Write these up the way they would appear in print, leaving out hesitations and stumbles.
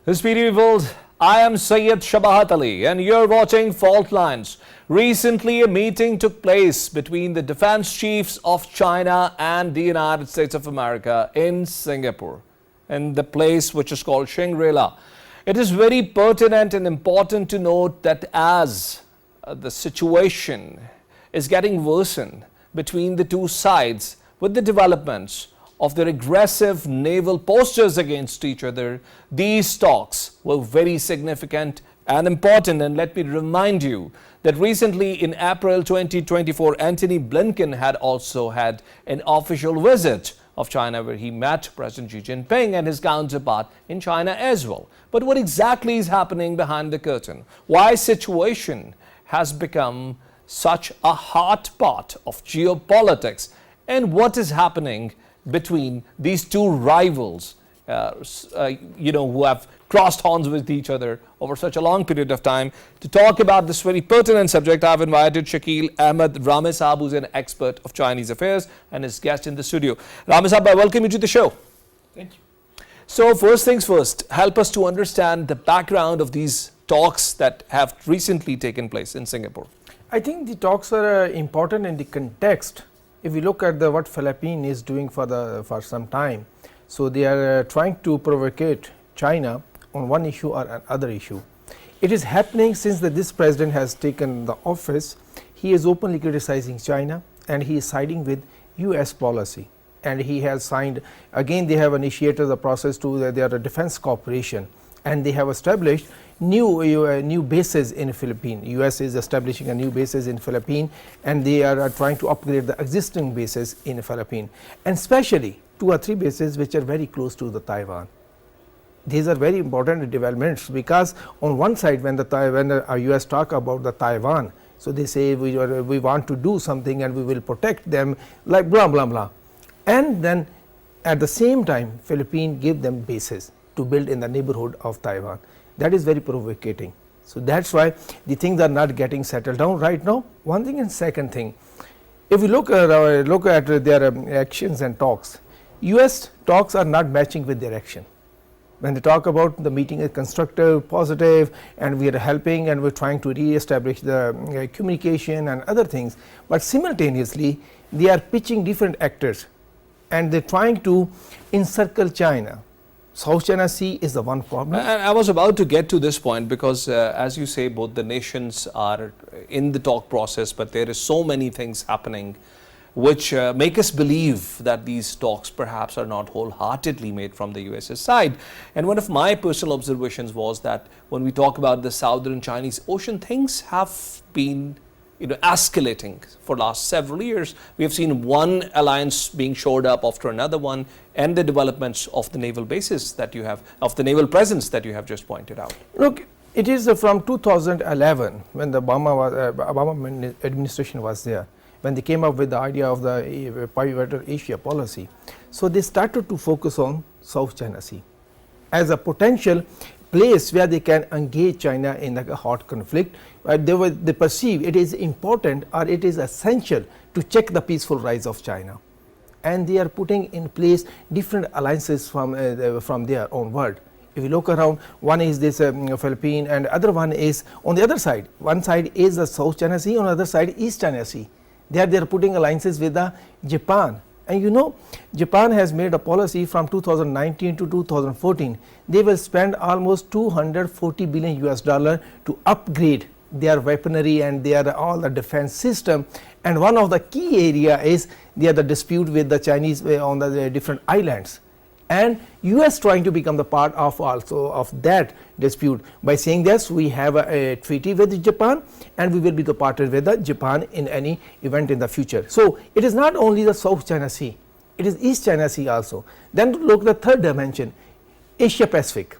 This beautiful, I am Syed Shabahat Ali and you're watching Fault Lines. Recently, a meeting took place between the defense chiefs of China and the United States of America in Singapore, in the place which is called Shangri-La. It is very pertinent and important to note that as the situation is getting worsened between the two sides with the developments of their aggressive naval postures against each other, these talks were very significant and important. And let me remind you that recently in April 2024, Antony Blinken had also had an official visit of China where he met President Xi Jinping and his counterpart in China as well. But what exactly is happening behind the curtain? Why situation has become such a hot pot of geopolitics, and what is happening between these two rivals, who have crossed horns with each other over such a long period of time. To talk about this very pertinent subject, I've invited Shakil Ahmed Ramesab, who's an expert of Chinese affairs and his guest in the studio. Ramesab, I welcome you to the show. Thank you. So first things first, help us to understand the background of these talks that have recently taken place in Singapore. I think the talks are important in the context. If we look at what Philippines is doing for some time, so they are trying to provocate China on one issue or another issue. It is happening since this president has taken the office. He is openly criticizing China and he is siding with US policy, and he has signed, again they have initiated the process to their defense cooperation, and they have established new bases in Philippines. US is establishing a new bases in Philippines, and they are trying to upgrade the existing bases in Philippines, and especially 2 or 3 bases which are very close to the Taiwan. These are very important developments, because on one side when the US talk about the Taiwan, so they say we want to do something and we will protect them, like blah blah blah, and then at the same time Philippines give them bases to build in the neighborhood of Taiwan. That is very provocating. So that's why the things are not getting settled down right now. One thing, and second thing, if we look at their actions and talks, US talks are not matching with their action. When they talk about the meeting is constructive, positive, and we are helping and we're trying to re-establish the communication and other things, but simultaneously they are pitching different actors and they're trying to encircle China. South China Sea is the one problem. And I was about to get to this point because as you say, both the nations are in the talk process, but there is so many things happening which make us believe that these talks perhaps are not wholeheartedly made from the US's side. And one of my personal observations was that when we talk about the southern Chinese Ocean, things have been escalating for last several years. We have seen one alliance being shored up after another one, and the developments of the naval bases that you have, of the naval presence that you have just pointed out. Look, it is from 2011 when the Obama administration was there, when they came up with the idea of the Pivotal Asia policy. So they started to focus on South China Sea as a potential place where they can engage China in a hot conflict. They perceive it is important or it is essential to check the peaceful rise of China, and they are putting in place different alliances from their own world. If you look around, one is this Philippines, and other one is on the other side. One side is the South China Sea, on the other side East China Sea. They are putting alliances with Japan. And Japan has made a policy from 2019 to 2014. They will spend almost $240 billion to upgrade their weaponry and all the defense system. And one of the key area is the dispute with the Chinese on the different islands. And US trying to become the part of also of that dispute by saying this, we have a treaty with Japan and we will be the partner with Japan in any event in the future. So it is not only the South China Sea, it is East China Sea also. Then look at the third dimension, Asia Pacific.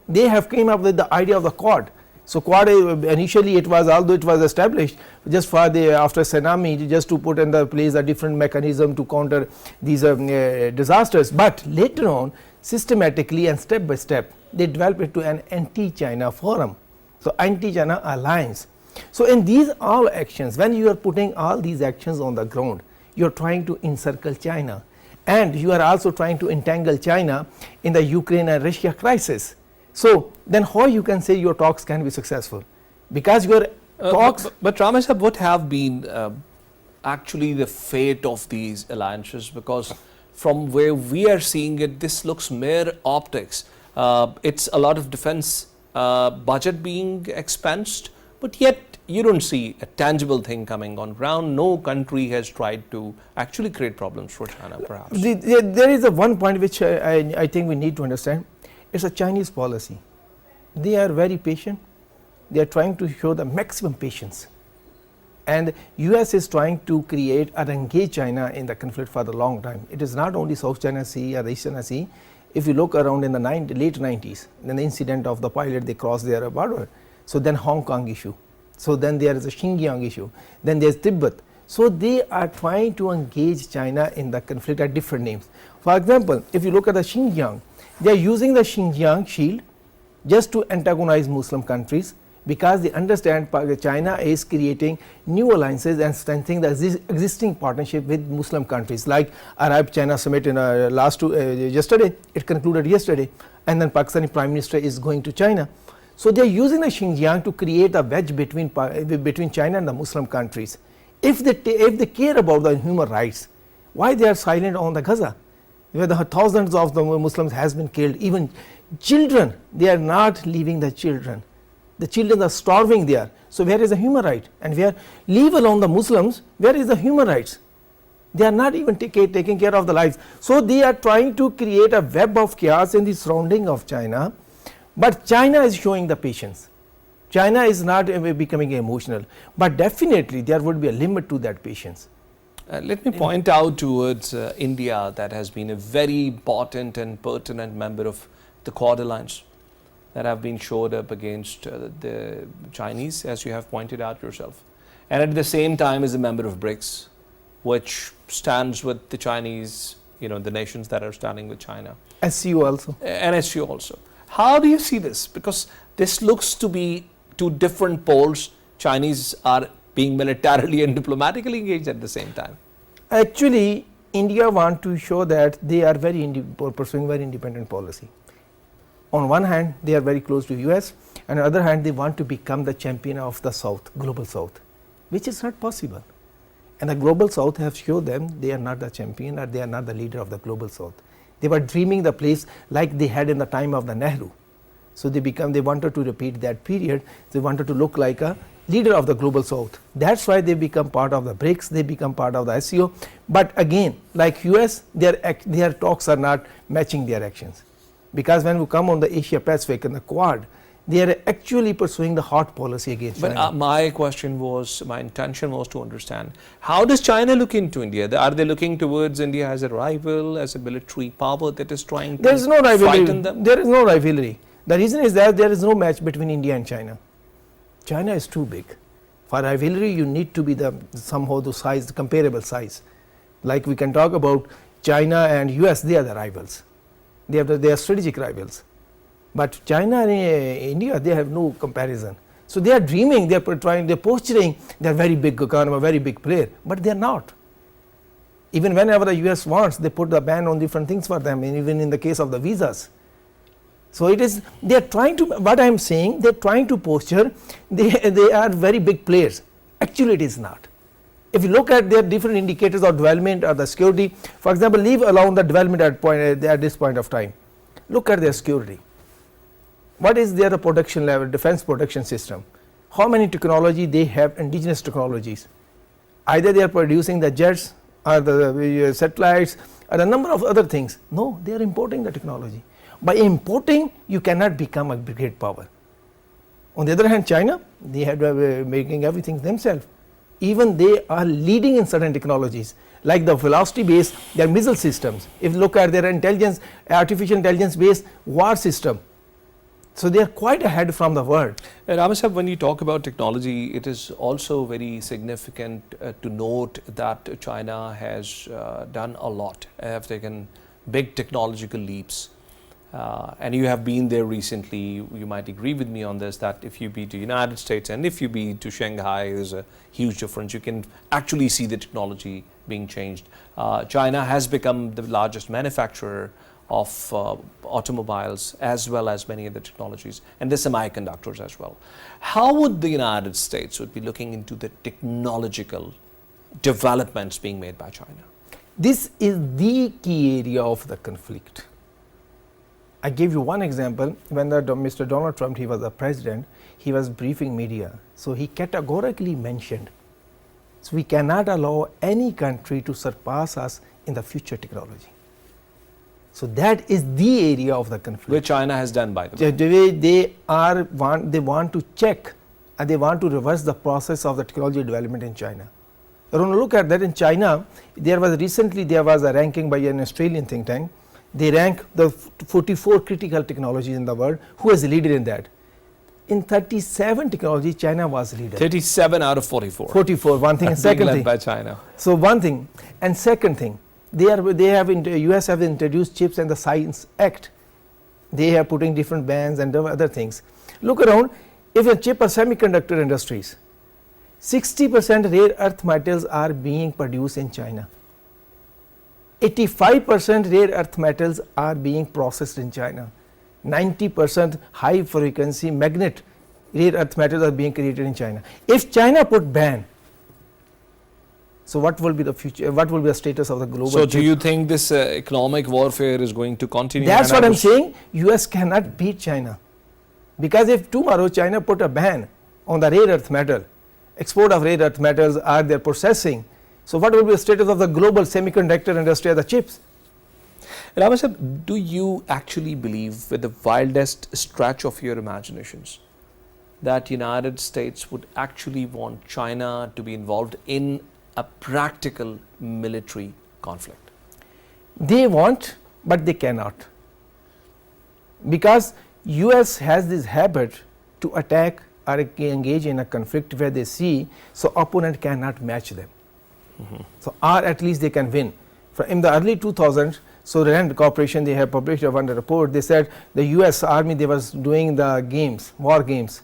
They have came up with the idea of the Quad. So Quad initially it was, although it was established just for after tsunami, just to put in the place a different mechanism to counter these disasters, but later on systematically and step by step they developed it to an anti-China forum, so anti-China alliance. So in these all actions, when you are putting all these actions on the ground, you are trying to encircle China, and you are also trying to entangle China in the Ukraine and Russia crisis. So then how you can say your talks can be successful? Because your talks. But Ramesh, what have been actually the fate of these alliances? Because from where we are seeing it, this looks mere optics. It's a lot of defense budget being expensed, but yet you don't see a tangible thing coming on ground. No country has tried to actually create problems for China, perhaps. There is a one point which I think we need to understand. It's a Chinese policy. They are very patient. They are trying to show the maximum patience. And US is trying to create or engage China in the conflict for the long time. It is not only South China Sea or the East China Sea. If you look around in the late 90s, then the incident of the pilot, they crossed their border. So then Hong Kong issue. So then there is a Xinjiang issue. Then there is Tibet. So they are trying to engage China in the conflict at different names. For example, if you look at the Xinjiang, they are using the Xinjiang shield just to antagonize Muslim countries, because they understand China is creating new alliances and strengthening the existing partnership with Muslim countries, like Arab-China summit in yesterday, it concluded yesterday, and then Pakistani Prime Minister is going to China. So they are using the Xinjiang to create a wedge between China and the Muslim countries. If they care about the human rights, why they are silent on the Gaza, where the thousands of the Muslims has been killed, even children, they are not leaving the children. The children are starving there. So where is the human right? And where, leave alone the Muslims, where is the human rights? They are not even taking care of the lives. So they are trying to create a web of chaos in the surrounding of China, but China is showing the patience. China is not becoming emotional, but definitely there would be a limit to that patience. Let me point out towards India, that has been a very important and pertinent member of the Quad Alliance, that have been showed up against the Chinese, as you have pointed out yourself, and at the same time is a member of BRICS, which stands with the Chinese, the nations that are standing with China. SCO also. And SCO also. How do you see this? Because this looks to be two different poles. Chinese are being militarily and diplomatically engaged at the same time. Actually, India want to show that they are pursuing very independent policy. On one hand, they are very close to US, and on the other hand, they want to become the champion of the South, global South, which is not possible. And the global South have shown them they are not the champion, or they are not the leader of the global South. They were dreaming the place like they had in the time of the Nehru. So they wanted to repeat that period. They wanted to look like a leader of the global South. That's why they become part of the BRICS, they become part of the SCO. But again, like US, their talks are not matching their actions. Because when we come on the Asia Pacific and the Quad, they are actually pursuing the hard policy against China. But my intention was to understand, how does China look into India? Are they looking towards India as a rival, as a military power that is trying to frighten them? There is no rivalry. The reason is that there is no match between India and China. China is too big. For rivalry, you need to be somehow the comparable size. Like we can talk about China and US, they are the rivals. They are strategic rivals. But China and India, they have no comparison. So they are dreaming, they are posturing, they are very big economy, very big player, but they are not. Even whenever the US wants, they put the ban on different things for them, and even in the case of the visas. So it is, they are trying to, what I am saying, they are trying to posture, they are very big players. Actually it is not. If you look at their different indicators of development or the security, for example, leave alone the development at this point of time. Look at their security. What is their production level, defense production system? How many technology they have, indigenous technologies? Either they are producing the jets or the satellites or a number of other things. No, they are importing the technology. By importing, you cannot become a great power. On the other hand, China, they have making everything themselves. Even they are leading in certain technologies, like the velocity based, their missile systems. If you look at their intelligence, artificial intelligence based war system. So they are quite ahead from the world. Ramesh, when you talk about technology, it is also very significant to note that China has done a lot, have taken big technological leaps. And you have been there recently. You might agree with me on this, that if you be to United States and if you be to Shanghai, there's a huge difference. You can actually see the technology being changed. China has become the largest manufacturer of automobiles as well as many other technologies and the semiconductors as well. How would the United States would be looking into the technological developments being made by China? This is the key area of the conflict. I gave you one example. When Mr. Donald Trump, he was the president, he was briefing media. So he categorically mentioned, so we cannot allow any country to surpass us in the future technology. So that is the area of the conflict. Which China has done, by the way. The way they want to check and they want to reverse the process of the technology development in China. You want to look at that in China, there was a ranking by an Australian think tank. They rank the 44 critical technologies in the world. Who is the leader in that? In 37 technology, China was leader. 37 out of 44. 44, one thing. And second led thing, by China. So one thing, and second thing, US have introduced Chips and the Science Act. They are putting different bans and other things. Look around, if a chip or semiconductor industries, 60% rare earth metals are being produced in China. 85% rare earth metals are being processed in China. 90% high frequency magnet rare earth metals are being created in China. If China put ban, so what will be the future, what will be the status of the global? So do you think this economic warfare is going to continue? That's what I'm saying. US cannot beat China, because if tomorrow China put a ban on the rare earth metal, export of rare earth metals are their processing, so what will be the status of the global semiconductor industry, the chips? Ramasab, do you actually believe, with the wildest stretch of your imaginations, that United States would actually want China to be involved in a practical military conflict? They want, but they cannot, because US has this habit to attack or engage in a conflict where they see so opponent cannot match them. So or at least they can win. In the early 2000s, so Rand Corporation, they have published one report. They said the US Army, they was doing the games, war games,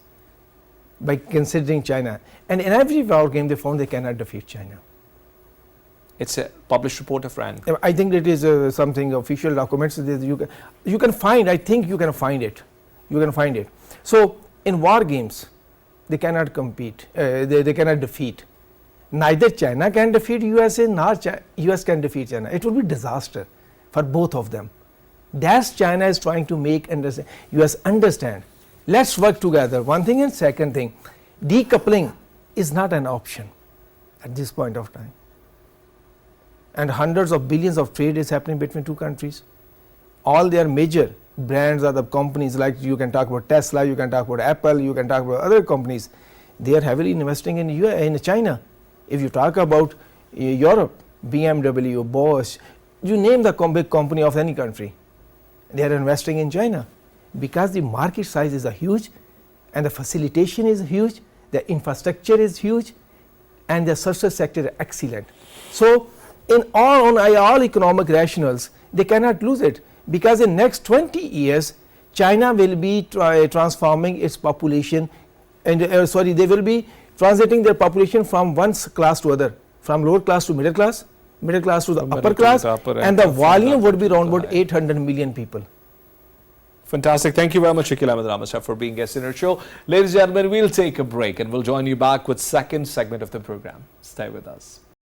by considering China, and in every war game they found they cannot defeat China. It's a published report of Rand. I think it is something official documents. You can find. I think you can find it. You can find it. So in war games, they cannot compete. They cannot defeat. Neither China can defeat USA nor US can defeat China. It will be disaster for both of them. That's China is trying to make US understand. Let's work together. One thing, and second thing, decoupling is not an option at this point of time. And hundreds of billions of trade is happening between two countries. All their major brands are the companies, like you can talk about Tesla, you can talk about Apple, you can talk about other companies. They are heavily investing in China. If you talk about Europe, BMW, Bosch, you name the big company of any country, they are investing in China, because the market size is huge, and the facilitation is huge, the infrastructure is huge, and the service sector is excellent. So in all economic rationals, they cannot lose it, because in next 20 years China will be transforming its population, and they will be transiting their population from one class to other, from lower class to middle class to the upper class, and the volume would be around about 800 million people. Fantastic. Thank you very much, Shakil Ahmed Ramasab, for being guest in our show. Ladies and gentlemen, we'll take a break and we'll join you back with second segment of the program. Stay with us.